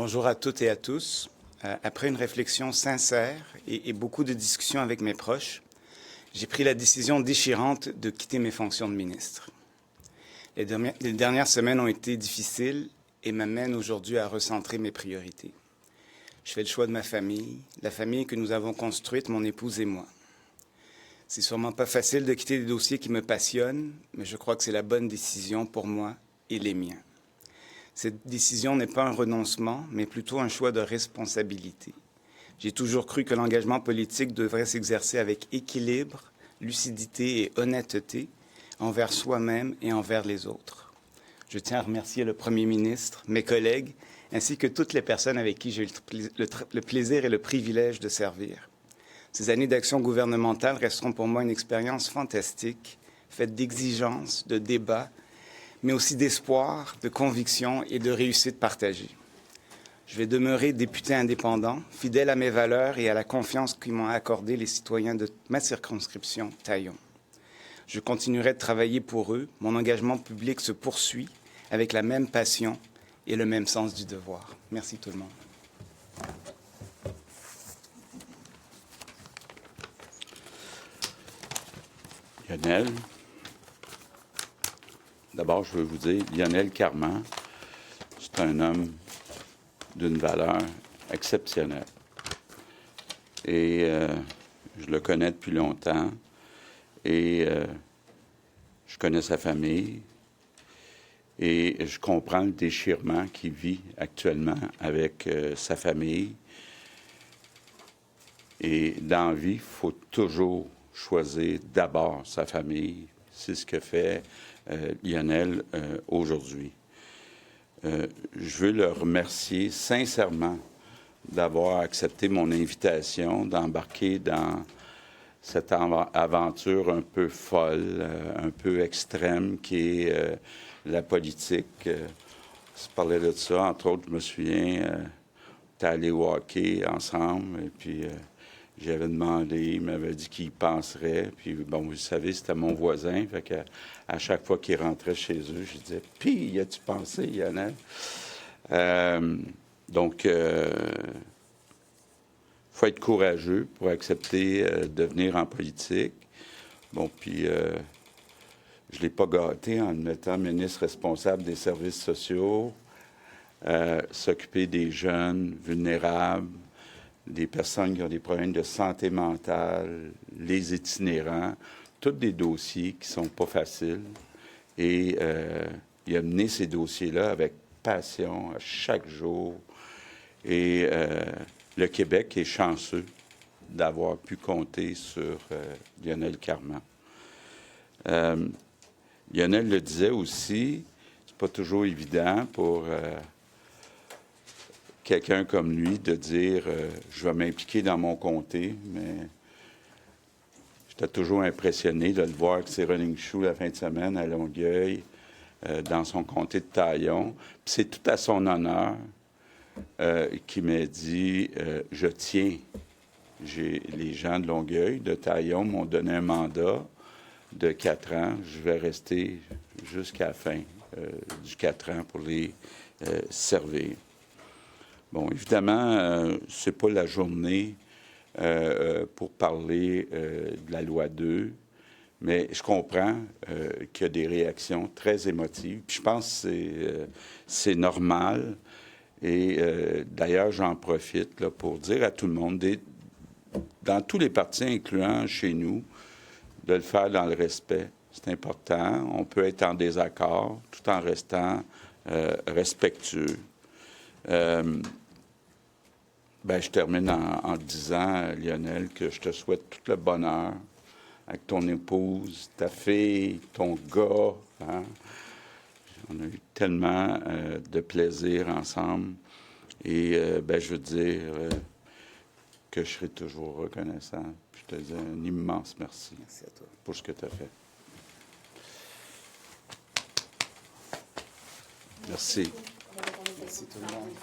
Bonjour à toutes et à tous. Après une réflexion sincère et beaucoup de discussions avec mes proches, j'ai pris la décision déchirante de quitter mes fonctions de ministre. Les dernières semaines ont été difficiles et m'amènent aujourd'hui à recentrer mes priorités. Je fais le choix de ma famille, la famille que nous avons construite, mon épouse et moi. C'est sûrement pas facile de quitter des dossiers qui me passionnent, mais je crois que c'est la bonne décision pour moi et les miens. Cette décision n'est pas un renoncement, mais plutôt un choix de responsabilité. J'ai toujours cru que l'engagement politique devrait s'exercer avec équilibre, lucidité et honnêteté envers soi-même et envers les autres. Je tiens à remercier le Premier ministre, mes collègues, ainsi que toutes les personnes avec qui j'ai eu le plaisir et le privilège de servir. Ces années d'action gouvernementale resteront pour moi une expérience fantastique, faite d'exigences, de débats, mais aussi d'espoir, de conviction et de réussite partagée. Je vais demeurer député indépendant, fidèle à mes valeurs et à la confiance qu'ils m'ont accordé les citoyens de ma circonscription, Taillon. Je continuerai de travailler pour eux. Mon engagement public se poursuit avec la même passion et le même sens du devoir. Merci tout le monde. Lionel, d'abord, je veux vous dire, Lionel Carman, c'est un homme d'une valeur exceptionnelle. Et je le connais depuis longtemps. Et je connais sa famille. Et je comprends le déchirement qu'il vit actuellement avec sa famille. Et dans la vie, il faut toujours choisir d'abord sa famille. C'est ce que fait Lionel aujourd'hui. Je veux le remercier sincèrement d'avoir accepté mon invitation, d'embarquer dans cette aventure un peu folle, un peu extrême qui est la politique. Je parlais de ça, entre autres, je me souviens, on était allés au hockey ensemble, et puis j'avais demandé, il m'avait dit qu'il y penserait, puis bon, vous savez, c'était mon voisin, fait que à chaque fois qu'il rentrait chez eux, je disais « Puis, y a-tu pensé, Lionel? » Donc, faut être courageux pour accepter de venir en politique. Bon, puis je ne l'ai pas gâté en le mettant ministre responsable des services sociaux, s'occuper des jeunes vulnérables, des personnes qui ont des problèmes de santé mentale, les itinérants, tous des dossiers qui ne sont pas faciles. Et il a mené ces dossiers-là avec passion à chaque jour. Et le Québec est chanceux d'avoir pu compter sur Lionel Carman. Lionel le disait aussi, c'est pas toujours évident pour quelqu'un comme lui de dire je vais m'impliquer dans mon comté, mais j'étais toujours impressionné de le voir avec ses running shoes la fin de semaine à Longueuil, dans son comté de Taillon. Puis c'est tout à son honneur qu'il m'a dit je tiens. Les gens de Longueuil, de Taillon, m'ont donné un mandat de 4 ans. Je vais rester jusqu'à la fin du 4 ans pour les servir. Bon, évidemment, c'est pas la journée pour parler de la loi 2, mais je comprends qu'il y a des réactions très émotives. Puis je pense que c'est normal. Et d'ailleurs, j'en profite là, pour dire à tout le monde, dans tous les partis, incluant chez nous, de le faire dans le respect. C'est important. On peut être en désaccord tout en restant respectueux. Je termine en disant, Lionel, que je te souhaite tout le bonheur avec ton épouse, ta fille, ton gars. Hein? On a eu tellement de plaisir ensemble. Et je veux dire que je serai toujours reconnaissant. Je te dis un immense merci. Merci à toi. Pour ce que tu as fait. Merci. Merci tout le monde.